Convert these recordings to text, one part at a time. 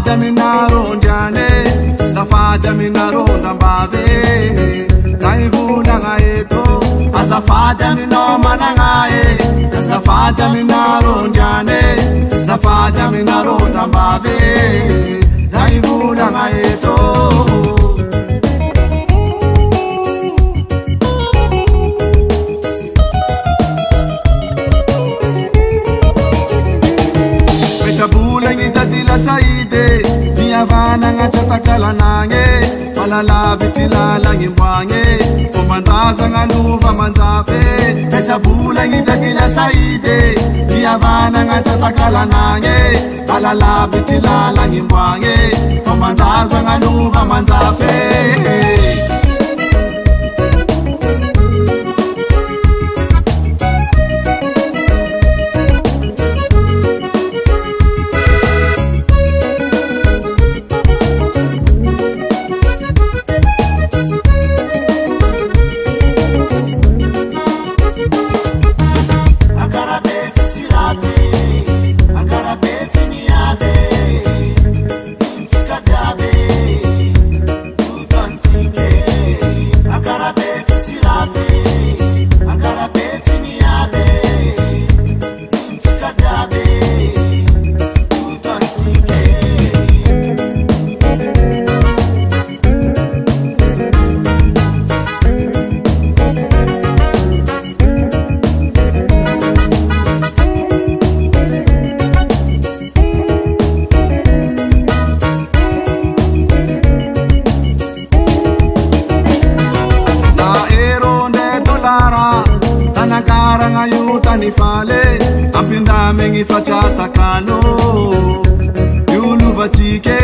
Zafada minaronjane, zafada minaronda mbave. Zaivuna ngaeto, azafada minoma ngae. Zafada minaronjane, zafada minaronda mbave. Zaivuna ngaeto. Saide Viavana ngachatakala nange Malala vitilala ngimbwange Omandaza ngaluva manzafe Etabula ngidakila saide Viavana ngachatakala nange Malala vitilala ngimbwange Omandaza ngaluva manzafe Fale ampinda mengi facciata calo yulu vatike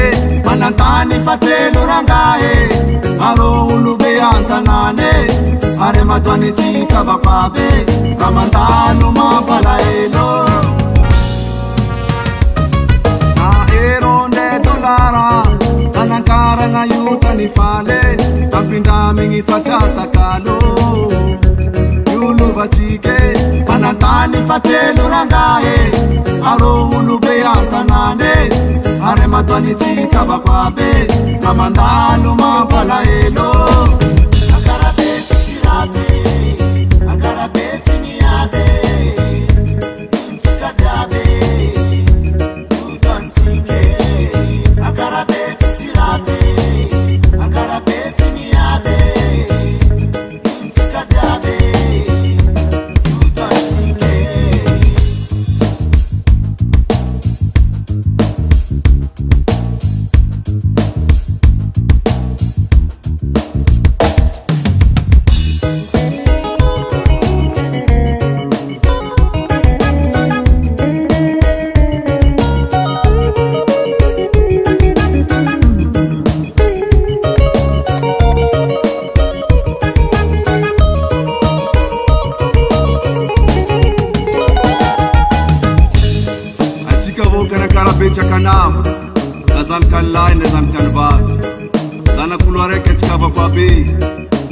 manantani fatelo rangae aro ulu beanta nane are matwani tika vapabe kamantano mapalaelo na eronde dolara anankara ngayuta ni fale ampinda mengi facciata calo yulu vatike Manantani fatelo rangae aro ulu beanta nane are matwani tika vakwabe kamandalo mapalaelo akarabeti sirafe akarabeti niade intika jabe udantike akarabeti sirafe akarabeti niade intika jabe Becha kanava, nazan kan lai, nazan kan vav. Dana kularek etska vapabi,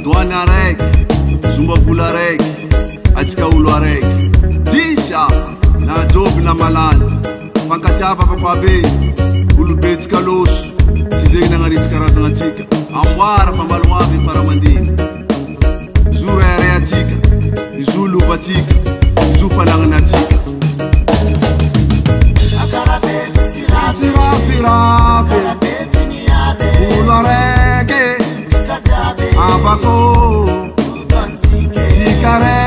duana rek, zumba fularek, etska ularek. Tisha, na job na malan, pankatava vapabi, ulu betska los, sizeg na ngaritska razangatika. Amwara fambalwavi faramandin. Zura areatika, zulu batika, zufananganatika. Sirafirafe Ulareke Abako Tikare